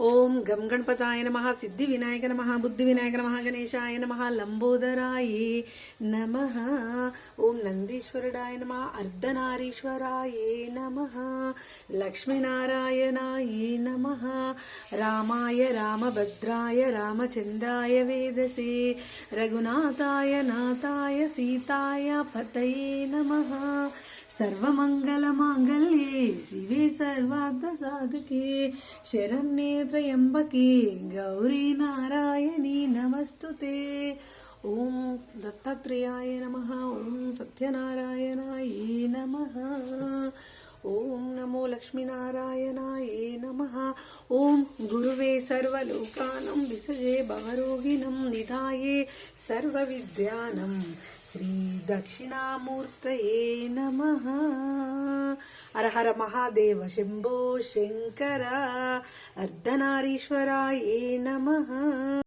ओम गम गणपताय नमः, सिद्धि विनायक नमः, बुद्धि विनायक नमः, गणेशाय नमः, लंबोदराय नमः। ओम नंदीश्वराय नमः, अर्धनारीश्वराय नमः, लक्ष्मीनारायणाय नमः, रामाय रामभद्राय रामचंद्राय वेदसे, रघुनाथाय नाथाय सीताय पतये नमः। सर्वमंगलमांगल्ये शिवे सर्वार्थसाधके, शरण्ये त्र्यंबके गौरी नारायणी नमस्तुते। ओम दत्तात्रेयाय नमः, ओम सत्यनारायणाय नमः, ओम नमो लक्ष्मीनारायणाय नमः। ओम गुरुवे सर्वलोकानं विसजे भवरोगिणं निधाये सर्वविद्यानं श्री दक्षिणामूर्तये नमः। हर हर महादेव शंभो शंकर, अर्धनारीश्वराय नमः।